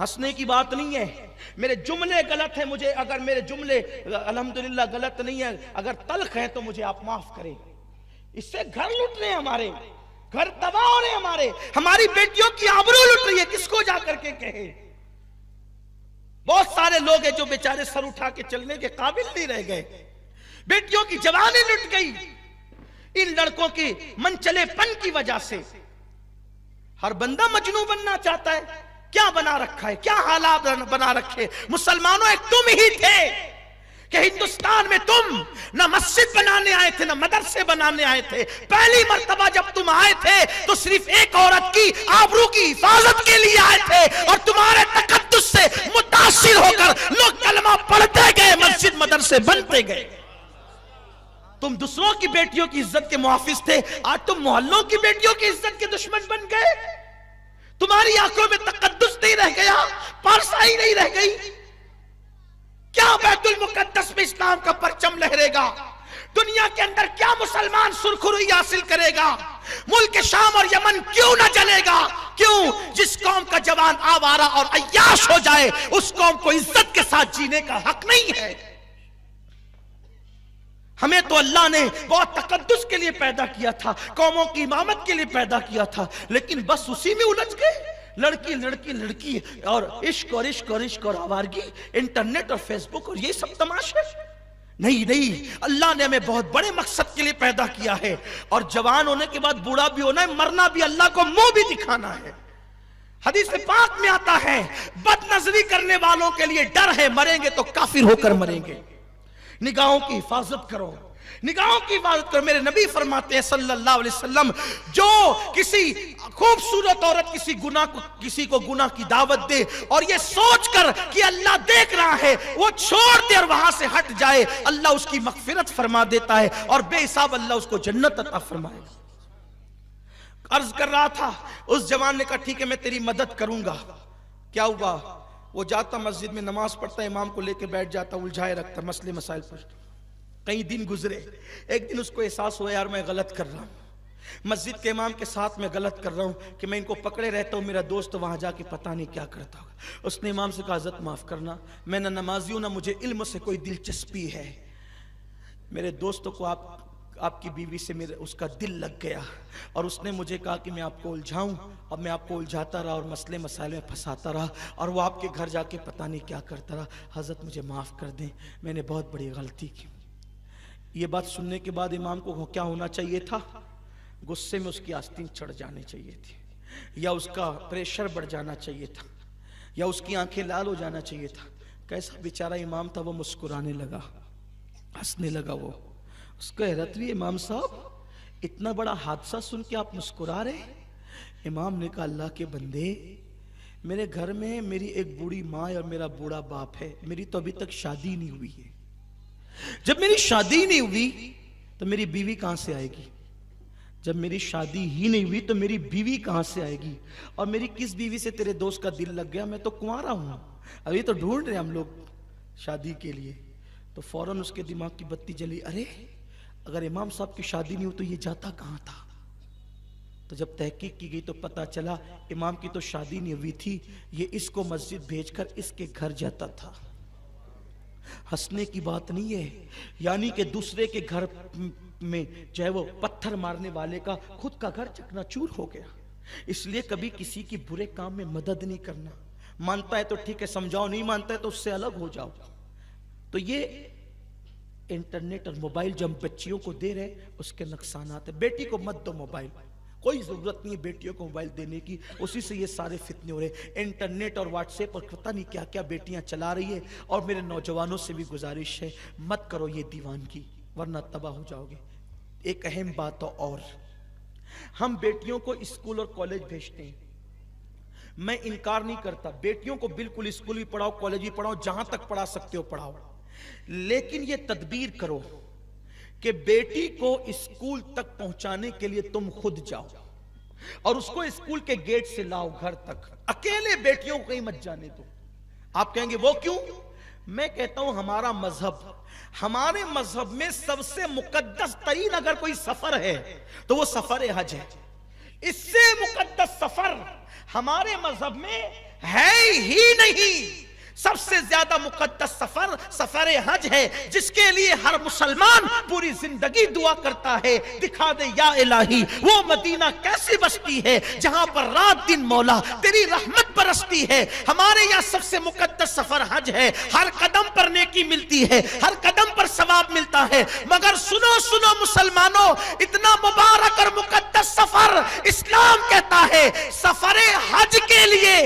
ہنسنے کی بات نہیں ہے، میرے جملے غلط ہیں، مجھے اگر میرے جملے الحمدللہ غلط نہیں ہے، اگر تلخ ہیں تو مجھے آپ معاف کریں۔ اس سے گھر لٹ رہے ہیں، ہمارے گھر تباہ ہو رہے ہیں، ہماری بیٹیوں کی آبرو لٹ رہی ہے، کس کو جا کر کے کہے؟ بہت سارے لوگ ہیں جو بیچارے سر اٹھا کے چلنے کے قابل نہیں رہ گئے، بیٹیوں کی جوانی لٹ گئی ان لڑکوں کی منچلے پن کی وجہ سے۔ ہر بندہ مجنوں بننا چاہتا ہے، کیا بنا رکھا ہے، کیا حالات بنا رکھے؟ مسلمانوں ایک تم ہی تھے کہ ہندوستان میں تم نہ مسجد بنانے آئے تھے نہ مدرسے بنانے آئے تھے، پہلی مرتبہ جب تم آئے تھے تو صرف ایک عورت کی آبرو کی حفاظت کے لیے آئے تھے، اور تمہارے تقدس سے متاثر ہو کر لوگ کلمہ پڑھتے گئے، مسجد مدرسے بنتے گئے۔ تم دوسروں کی بیٹیوں کی عزت کے محافظ تھے، آج تم محلوں کی بیٹیوں کی عزت کے دشمن بن گئے۔ تمہاری آنکھوں میں تقدس نہیں رہ گیا، پارسائی نہیں رہ گئی۔ کیا بیت المقدس میں اسلام کا پرچم لہرے گا؟ دنیا کے اندر کیا مسلمان سرخروئی حاصل کرے گا؟ ملک شام اور یمن کیوں نہ جلے گا؟ کیوں؟ جس قوم کا جوان آوارہ اور عیاش ہو جائے، اس قوم کو عزت کے ساتھ جینے کا حق نہیں ہے۔ ہمیں تو اللہ نے بہت تقدس کے لیے پیدا کیا تھا، قوموں کی امامت کے لیے پیدا کیا تھا، لیکن بس اسی میں الجھ گئے۔ لڑکی لڑکی لڑکی اور عشق اور عشق اور عشق اور آوارگی، انٹرنیٹ اور فیس بک اور یہ سب تماشے۔ نہیں، اللہ نے ہمیں بہت بڑے مقصد کے لیے پیدا کیا ہے، اور جوان ہونے کے بعد بوڑھا بھی ہونا ہے، مرنا بھی اللہ کو منہ بھی دکھانا ہے۔ حدیث پاک میں آتا ہے، بد نظری کرنے والوں کے لیے ڈر ہے، مریں گے تو کافر ہو کر مریں گے۔ نگاہوں کی حفاظت کرو، نگاہوں کی حفاظت کرو۔ میرے نبی فرماتے ہیں صلی اللہ علیہ وسلم، جو کسی خوبصورت عورت کسی کو گناہ کی دعوت دے اور یہ سوچ کر کہ اللہ دیکھ رہا ہے، وہ چھوڑ دے اور وہاں سے ہٹ جائے، اللہ اس کی مغفرت فرما دیتا ہے اور بے حساب اللہ اس کو جنت عطا فرمائے گا۔ عرض کر رہا تھا، اس جوان نے کہا ٹھیک ہے میں تیری مدد کروں گا۔ کیا ہوا؟ وہ جاتا مسجد میں نماز پڑھتا، امام کو لے کے بیٹھ جاتا، الجھائے رکھتا، مسئلے مسائل پر۔ کئی دن گزرے، ایک دن اس کو احساس ہوا یار میں غلط کر رہا ہوں، مسجد کے امام کے ساتھ میں غلط کر رہا ہوں کہ میں ان کو پکڑے رہتا ہوں، میرا دوست وہاں جا کے پتہ نہیں کیا کرتا ہوگا۔ اس نے امام سے کہا حضرت معاف کرنا، میں نہ نمازی ہوں نہ مجھے علم سے کوئی دلچسپی ہے، میرے دوست کو آپ کی بیوی سے اس کا دل لگ گیا، اور اس نے مجھے کہا کہ میں آپ کو الجھاؤں، اور میں آپ کو الجھاتا رہا اور مسئلے مسائل میں پھنساتا رہا، اور وہ آپ کے گھر جا کے پتہ نہیں کیا کرتا رہا، حضرت مجھے معاف کر دیں، میں نے بہت بڑی غلطی کی۔ یہ بات سننے کے بعد امام کو کیا ہونا چاہیے تھا؟ غصے میں اس کی آستین چڑھ جانی چاہیے تھی، یا اس کا پریشر بڑھ جانا چاہیے تھا، یا اس کی آنکھیں لال ہو جانا چاہیے تھا۔ کیسا بیچارہ امام تھا، وہ مسکرانے لگا، ہنسنے لگا۔ وہ اس کو حیرت ہوئی، امام صاحب اتنا بڑا حادثہ سن کے آپ مسکرا رہے؟ امام نے کہا اللہ کے بندے، میرے گھر میں میری ایک بوڑھی ماں اور میرا بوڑھا باپ ہے، میری تو ابھی تک شادی نہیں ہوئی ہے، جب میری شادی نہیں ہوئی تو میری بیوی کہاں سے آئے گی؟ جب میری شادی ہی نہیں ہوئی تو میری بیوی کہاں سے آئے گی؟ اور میری کس بیوی سے تیرے دوست کا دل لگ گیا؟ میں تو کنوارا ہوں، ابھی تو ڈھونڈ رہے ہم لوگ شادی کے لیے۔ تو فوراً اس کے دماغ کی بتی جلی، ارے اگر امام صاحب کی شادی نہیں ہوئی تو یہ جاتا کہاں تھا؟ تو جب تحقیق کی گئی تو پتا چلا امام کی تو شادی نہیں ہوئی تھی، یہ اس کو مسجد بھیج کر اس کے گھر جاتا تھا۔ ہنسنے کی بات نہیں ہے، یعنی کہ دوسرے کے گھر میں چاہے وہ پتھر مارنے والے کا خود کا گھر چکنا چور ہو گیا۔ اس لیے کبھی کسی کی برے کام میں مدد نہیں کرنا، مانتا ہے تو ٹھیک ہے سمجھاؤ، نہیں مانتا ہے تو اس سے الگ ہو جاؤ۔ تو یہ انٹرنیٹ اور موبائل جو ہم بچیوں کو دے رہے اس کے نقصانات ہیں۔ بیٹی کو مت دو موبائل، کوئی ضرورت نہیں ہے بیٹیوں کو موبائل دینے کی، اسی سے یہ سارے فتنے ہو رہے۔ انٹرنیٹ اور واٹس ایپ اور پتہ نہیں کیا کیا بیٹیاں چلا رہی ہے، اور میرے نوجوانوں سے بھی گزارش ہے مت کرو یہ دیوانگی، ورنہ تباہ ہو جاؤ گے۔ ایک اہم بات اور، ہم بیٹیوں کو اسکول اور کالج بھیجتے ہیں، میں انکار نہیں کرتا، بیٹیوں کو بالکل اسکول بھی پڑھاؤ، کالج بھی پڑھاؤ، جہاں تک پڑھا سکتے ہو پڑھاؤ، لیکن یہ تدبیر کرو کہ بیٹی کو اسکول تک پہنچانے کے لیے تم خود جاؤ اور اس کو اسکول کے گیٹ سے لاؤ گھر تک، اکیلے بیٹیوں کو کہیں مت جانے دو۔ آپ کہیں گے وہ کیوں؟ میں کہتا ہوں ہمارے مذہب میں سب سے مقدس ترین اگر کوئی سفر ہے تو وہ سفر حج ہے۔ اس سے مقدس سفر ہمارے مذہب میں ہے ہی نہیں۔ سب سے زیادہ مقدس سفر سفر حج ہے، جس کے لیے ہر مسلمان پوری زندگی دعا کرتا ہے، دکھا دے یا الہی وہ مدینہ کیسی بستی ہے جہاں پر رات دن مولا تیری رحمت برستی ہے۔ ہمارے یہاں سب سے مقدس سفر حج ہے، ہر قدم پر نیکی ملتی ہے، ہر قدم پر ثواب ملتا ہے، مگر سنو سنو مسلمانوں، اتنا مبارک اور مقدس سفر اسلام کہتا ہے سفر حج کے لیے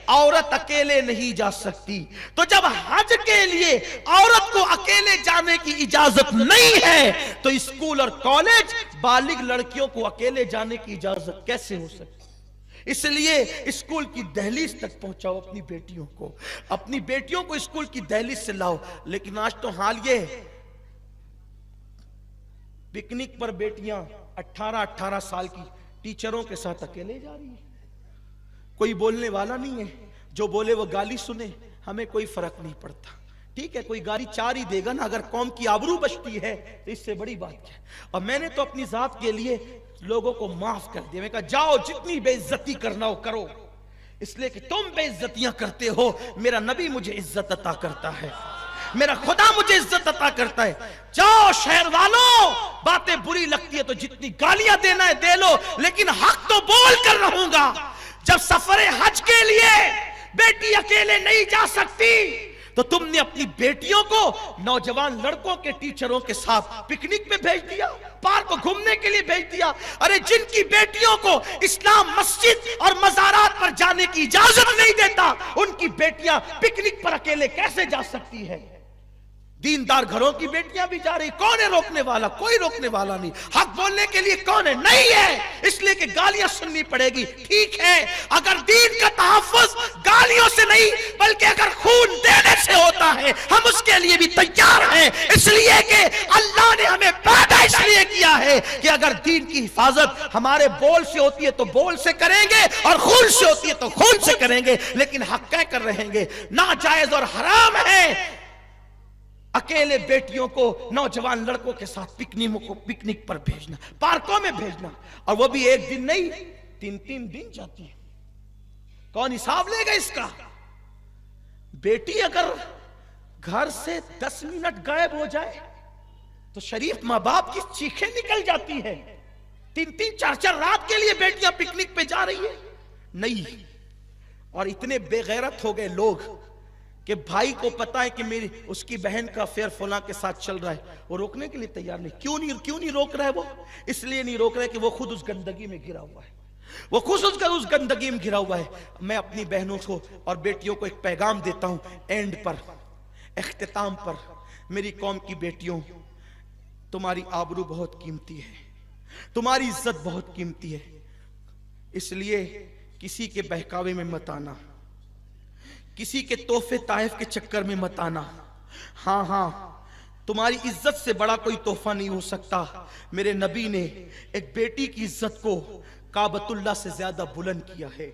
عورت اکیلے نہیں جا سکتی۔ تو جب حج کے لیے عورت کو اکیلے جانے کی اجازت نہیں ہے تو اسکول اور کالج بالغ لڑکیوں کو اکیلے جانے کی اجازت کیسے ہو سکتی؟ اس لیے اسکول کی دہلیز تک پہنچاؤ اپنی بیٹیوں کو اسکول کی دہلیز سے لاؤ۔ لیکن آج تو حال یہ پکنک پر بیٹیاں 18 سال کی ٹیچروں کے ساتھ اکیلے جا رہی ہیں، کوئی بولنے والا نہیں ہے، جو بولے وہ گالی سنے، ہمیں کوئی فرق نہیں پڑتا۔ ٹھیک ہے، کوئی گالی چار ہی دے گا نا، اگر قوم کی آبرو بچتی ہے تو اس سے بڑی بات کیا ہے۔ اور میں نے تو اپنی ذات کے لیے لوگوں کو معاف کر دیا، میں کہا جاؤ جتنی بے عزتی کرنا ہو کرو، اس لیے کہ تم بے عزتیاں کرتے ہو، میرا نبی مجھے عزت عطا کرتا ہے، میرا خدا مجھے عزت عطا کرتا ہے۔ جاؤ شہر والوں، باتیں بری لگتی ہے تو جتنی گالیاں دینا ہے دے لو، لیکن حق تو بول کر رہوں گا۔ جب سفر حج کے لیے بیٹی اکیلے نہیں جا سکتی تو تم نے اپنی بیٹیوں کو نوجوان لڑکوں کے ٹیچروں کے ساتھ پکنک میں بھیج دیا، پارک کو گھومنے کے لیے بھیج دیا۔ ارے جن کی بیٹیوں کو اسلام مسجد اور مزارات پر جانے کی اجازت نہیں دیتا، ان کی بیٹیاں پکنک پر اکیلے کیسے جا سکتی ہے؟ دیندار گھروں کی بیٹیاں بھی جا رہی، کون ہے روکنے والا؟ کوئی روکنے والا نہیں۔ حق بولنے کے لیے کون ہے؟ نہیں ہے، اس لیے کہ گالیاں سننی پڑے گی۔ ٹھیک ہے، اگر دین کا تحفظ گالیوں سے نہیں بلکہ اگر خون دینے سے ہوتا ہے، ہم اس کے لیے بھی تیار ہیں، اس لیے کہ اللہ نے ہمیں پیدا اس لیے کیا ہے کہ اگر دین کی حفاظت ہمارے بول سے ہوتی ہے تو بول سے کریں گے، اور خون سے ہوتی ہے تو خون سے کریں گے، لیکن حق کہہ کر رہیں گے۔ ناجائز اور حرام ہے اکیلے بیٹیوں کو نوجوان لڑکوں کے ساتھ پکنک پر بھیجنا، پارکوں میں بھیجنا، اور وہ بھی ایک دن نہیں 3 دن جاتی ہے۔ کون حساب لے گا اس کا؟ بیٹی اگر گھر سے 10 منٹ غائب ہو جائے تو شریف ماں باپ کی چیخیں نکل جاتی ہے۔ 3 4 رات کے لیے بیٹیاں پکنک پہ جا رہی ہے نہیں۔ اور اتنے بے غیرت ہو گئے لوگ کہ بھائی کو پتا ہے کہ میری اس کی بہن کا افیئر فلاں کے ساتھ چل رہا ہے، وہ روکنے کے لیے تیار نہیں۔ کیوں نہیں روک رہا ہے وہ؟ اس لیے نہیں روک رہا ہے کہ وہ خود اس گندگی میں گھرا ہوا ہے، وہ خود اس گندگی میں گھرا ہوا ہے۔ میں اپنی بہنوں کو اور بیٹیوں کو ایک پیغام دیتا ہوں اینڈ پر، اختتام پر، میری قوم کی بیٹیوں، تمہاری آبرو بہت قیمتی ہے، تمہاری عزت بہت قیمتی ہے، اس لیے کسی کے بہکاوے میں مت آنا، کسی کے تحفے تحائف کے چکر میں مت آنا۔ ہاں تمہاری عزت سے بڑا کوئی تحفہ نہیں ہو سکتا۔ میرے نبی نے ایک بیٹی کی عزت کو کعبۃ اللہ سے زیادہ بلند کیا ہے۔